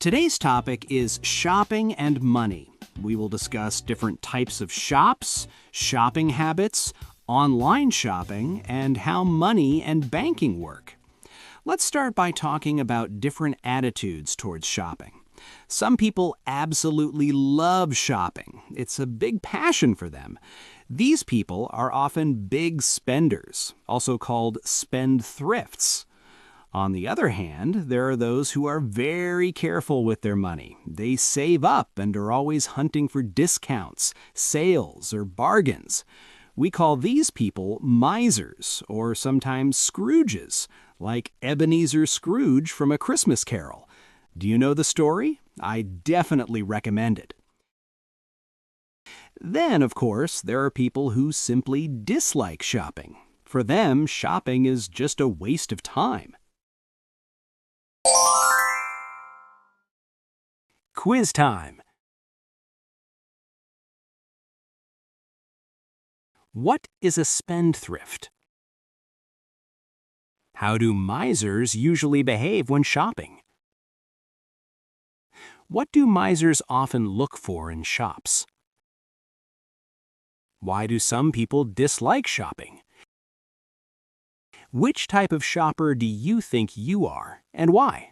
Today's topic is shopping and money. We will discuss different types of shops, shopping habits, online shopping, and how money and banking work. Let's start by talking about different attitudes towards shopping. Some people absolutely love shopping. It's a big passion for them. These people are often big spenders, also called spendthrifts. On the other hand, there are those who are very careful with their money. They save up and are always hunting for discounts, sales, or bargains. We call these people misers, or sometimes Scrooges, like Ebenezer Scrooge from A Christmas Carol. Do you know the story? I definitely recommend it. Then, of course, there are people who simply dislike shopping. For them, shopping is just a waste of time. Quiz time. What is a spendthrift? How do misers usually behave when shopping? What do misers often look for in shops? Why do some people dislike shopping? Which type of shopper do you think you are, and why?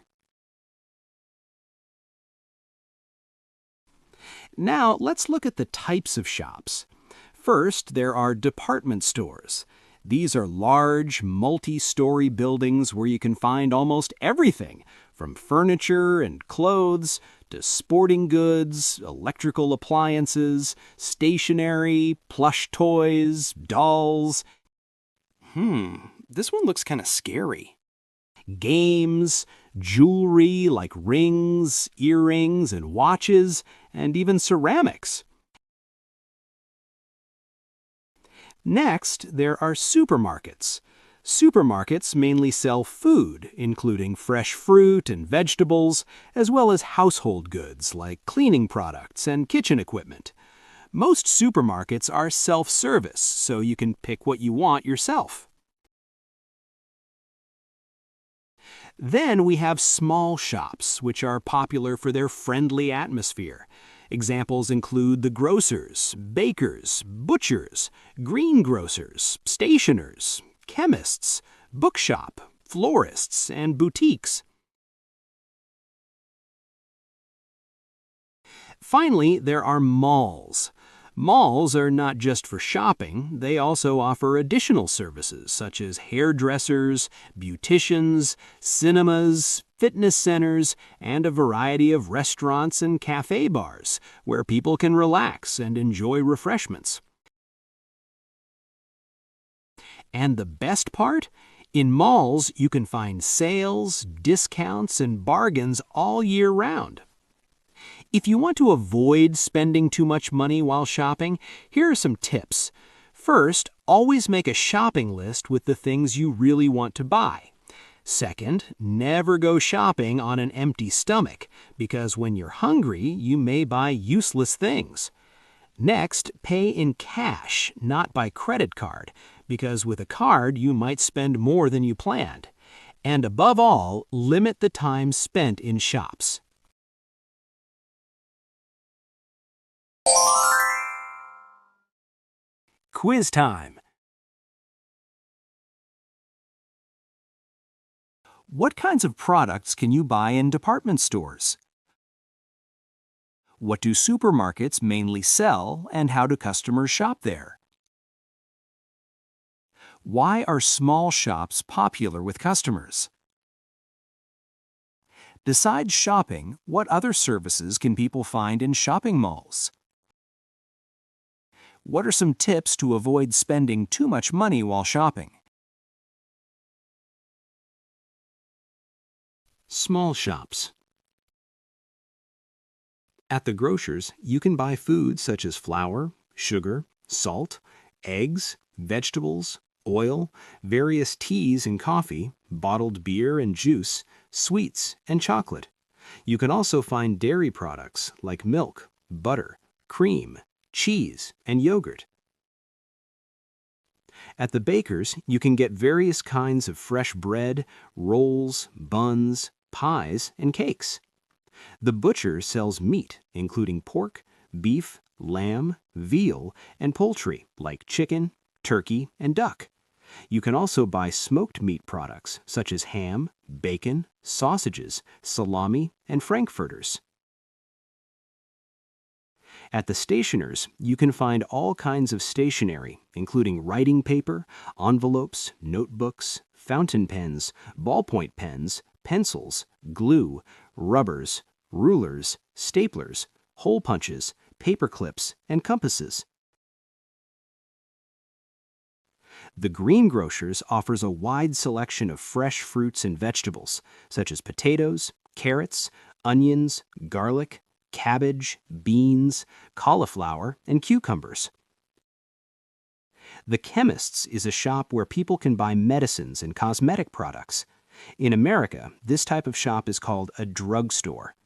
Now, let's look at the types of shops. First, there are department stores. These are large, multi-story buildings where you can find almost everything, from furniture and clothes to sporting goods, electrical appliances, stationery, plush toys, dolls. This one looks kind of scary. Games, jewelry like rings, earrings, and watches, and even ceramics. Next, there are supermarkets. Supermarkets mainly sell food, including fresh fruit and vegetables, as well as household goods like cleaning products and kitchen equipment. Most supermarkets are self-service, so you can pick what you want yourself. Then we have small shops, which are popular for their friendly atmosphere. Examples include the grocers, bakers, butchers, greengrocers, stationers, chemists, bookshop, florists, and boutiques. Finally, there are malls. Malls are not just for shopping, they also offer additional services such as hairdressers, beauticians, cinemas, fitness centers, and a variety of restaurants and cafe bars where people can relax and enjoy refreshments. And the best part? In malls, you can find sales, discounts, and bargains all year round. If you want to avoid spending too much money while shopping, here are some tips. First, always make a shopping list with the things you really want to buy. Second, never go shopping on an empty stomach, because when you're hungry, you may buy useless things. Next, pay in cash, not by credit card, because with a card you might spend more than you planned. And above all, limit the time spent in shops. Quiz time. What kinds of products can you buy in department stores? What do supermarkets mainly sell, and how do customers shop there? Why are small shops popular with customers? Besides shopping, what other services can people find in shopping malls? What are some tips to avoid spending too much money while shopping? Small shops. At the grocers, you can buy food such as flour, sugar, salt, eggs, vegetables, oil, various teas and coffee, bottled beer and juice, sweets, and chocolate. You can also find dairy products like milk, butter, cream, cheese, and yogurt. At the bakers, you can get various kinds of fresh bread, rolls, buns, pies, and cakes. The butcher sells meat, including pork, beef, lamb, veal, and poultry like chicken, turkey, and duck. You can also buy smoked meat products such as ham, bacon, sausages, salami, and frankfurters. At the stationer's, you can find all kinds of stationery, including writing paper, envelopes, notebooks, fountain pens, ballpoint pens, pencils, glue, rubbers, rulers, staplers, hole punches, paper clips, and compasses. The greengrocer's offers a wide selection of fresh fruits and vegetables, such as potatoes, carrots, onions, garlic, cabbage, beans, cauliflower, and cucumbers. The chemist's is a shop where people can buy medicines and cosmetic products. In America, this type of shop is called a drugstore.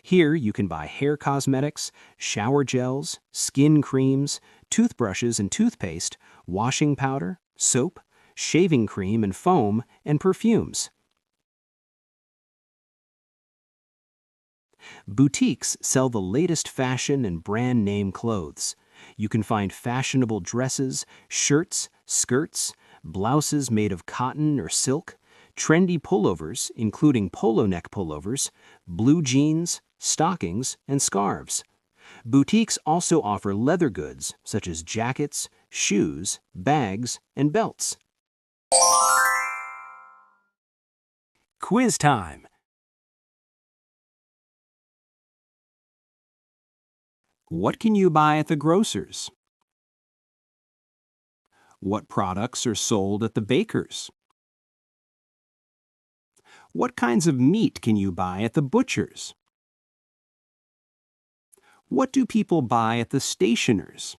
Here you can buy hair cosmetics, shower gels, skin creams, toothbrushes and toothpaste, washing powder, soap, shaving cream and foam, and perfumes. Boutiques sell the latest fashion and brand name clothes. You can find fashionable dresses, shirts, skirts, blouses made of cotton or silk, trendy pullovers, including polo neck pullovers, blue jeans, stockings, and scarves. Boutiques also offer leather goods such as jackets, shoes, bags, and belts. Quiz time. What can you buy at the grocer's? What products are sold at the baker's? What kinds of meat can you buy at the butcher's? What do people buy at the stationer's?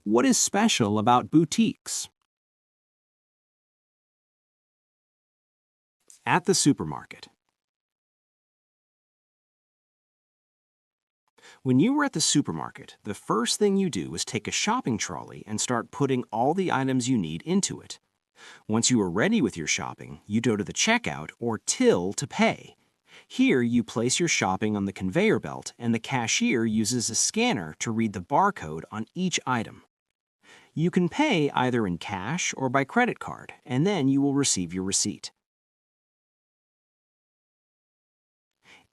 What is special about boutiques? At the supermarket. When you were at the supermarket, the first thing you do is take a shopping trolley and start putting all the items you need into it. Once you are ready with your shopping, you go to the checkout or till to pay. Here, you place your shopping on the conveyor belt and the cashier uses a scanner to read the barcode on each item. You can pay either in cash or by credit card, and then you will receive your receipt.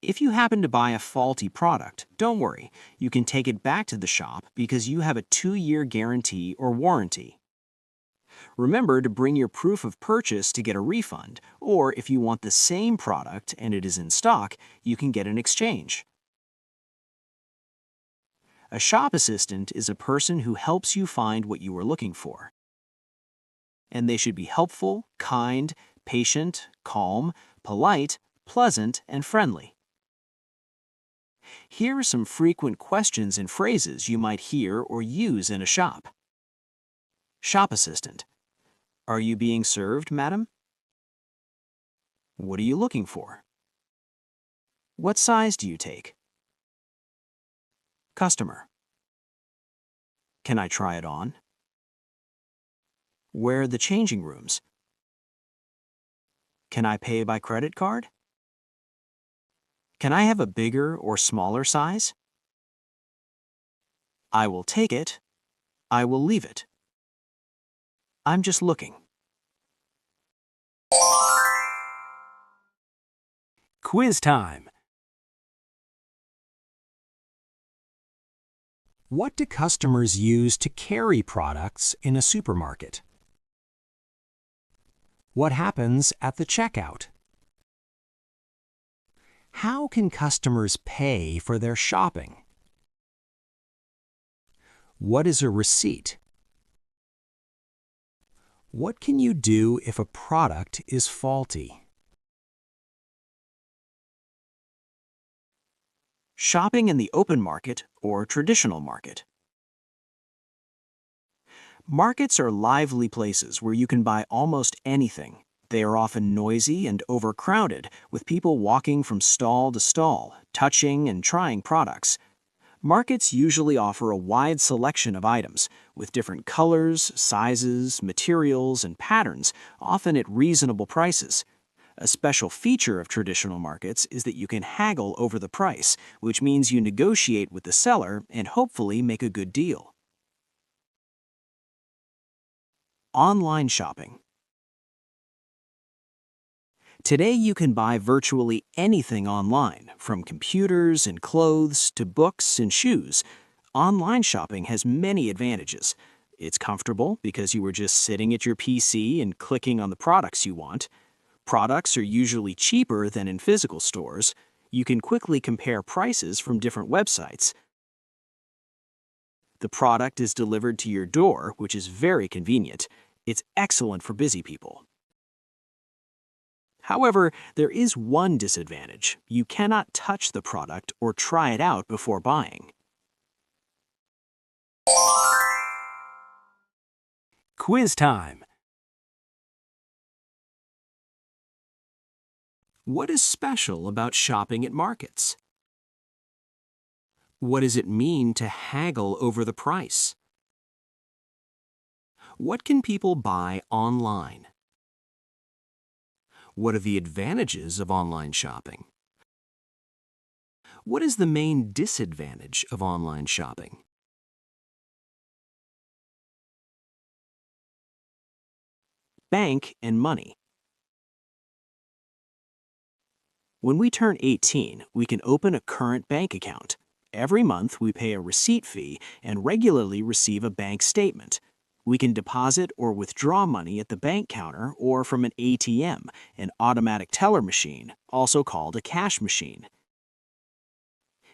If you happen to buy a faulty product, don't worry. You can take it back to the shop because you have a 2-year guarantee or warranty. Remember to bring your proof of purchase to get a refund, or if you want the same product and it is in stock, you can get an exchange. A shop assistant is a person who helps you find what you are looking for. And they should be helpful, kind, patient, calm, polite, pleasant, and friendly. Here are some frequent questions and phrases you might hear or use in a shop. Shop assistant. Are you being served, madam? What are you looking for? What size do you take? Customer. Can I try it on? Where are the changing rooms? Can I pay by credit card? Can I have a bigger or smaller size? I will take it. I will leave it. I'm just looking. Quiz time. What do customers use to carry products in a supermarket? What happens at the checkout? How can customers pay for their shopping? What is a receipt? What can you do if a product is faulty? Shopping in the open market or traditional market. Markets are lively places where you can buy almost anything. They are often noisy and overcrowded, with people walking from stall to stall, touching and trying products. Markets usually offer a wide selection of items, with different colors, sizes, materials, and patterns, often at reasonable prices. A special feature of traditional markets is that you can haggle over the price, which means you negotiate with the seller and hopefully make a good deal. Online shopping. Today you can buy virtually anything online, from computers and clothes to books and shoes. Online shopping has many advantages. It's comfortable because you are just sitting at your PC and clicking on the products you want. Products are usually cheaper than in physical stores. You can quickly compare prices from different websites. The product is delivered to your door, which is very convenient. It's excellent for busy people. However, there is one disadvantage. You cannot touch the product or try it out before buying. Quiz time. What is special about shopping at markets? What does it mean to haggle over the price? What can people buy online? What are the advantages of online shopping? What is the main disadvantage of online shopping? Bank and money. When we turn 18, we can open a current bank account. Every month, we pay a receipt fee and regularly receive a bank statement. We can deposit or withdraw money at the bank counter or from an ATM, an automatic teller machine, also called a cash machine.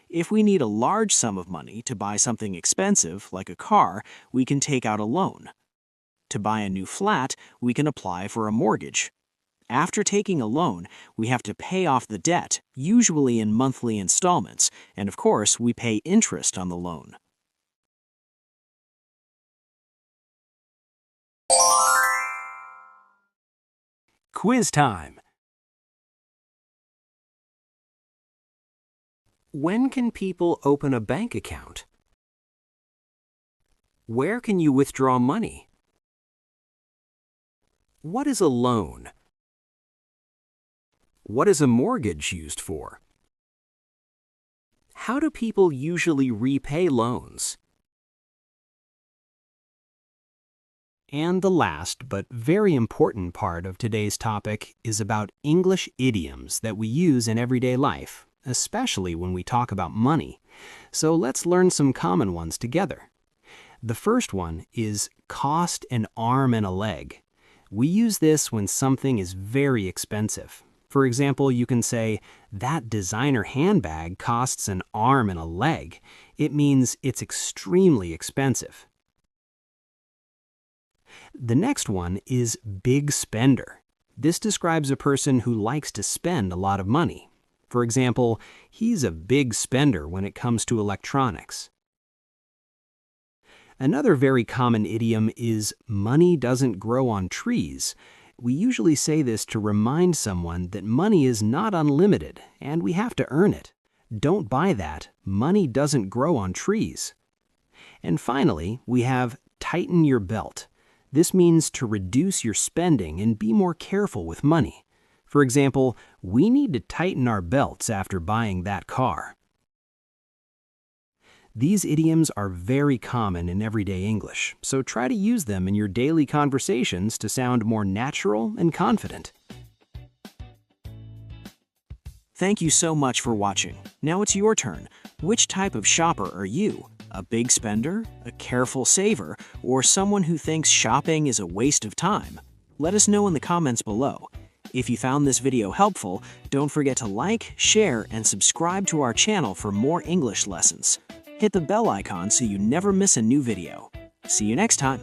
If we need a large sum of money to buy something expensive, like a car, we can take out a loan. To buy a new flat, we can apply for a mortgage. After taking a loan, we have to pay off the debt, usually in monthly installments, and of course, we pay interest on the loan. Quiz time. When can people open a bank account? Where can you withdraw money? What is a loan? What is a mortgage used for? How do people usually repay loans? And the last, but very important part of today's topic is about English idioms that we use in everyday life, especially when we talk about money. So let's learn some common ones together. The first one is cost an arm and a leg. We use this when something is very expensive. For example, you can say, that designer handbag costs an arm and a leg. It means it's extremely expensive. The next one is big spender. This describes a person who likes to spend a lot of money. For example, he's a big spender when it comes to electronics. Another very common idiom is money doesn't grow on trees. We usually say this to remind someone that money is not unlimited and we have to earn it. Don't buy that. Money doesn't grow on trees. And finally, we have tighten your belt. This means to reduce your spending and be more careful with money. For example, we need to tighten our belts after buying that car. These idioms are very common in everyday English, so try to use them in your daily conversations to sound more natural and confident. Thank you so much for watching. Now it's your turn. Which type of shopper are you? A big spender, a careful saver, or someone who thinks shopping is a waste of time? Let us know in the comments below. If you found this video helpful, don't forget to like, share, and subscribe to our channel for more English lessons. Hit the bell icon so you never miss a new video. See you next time.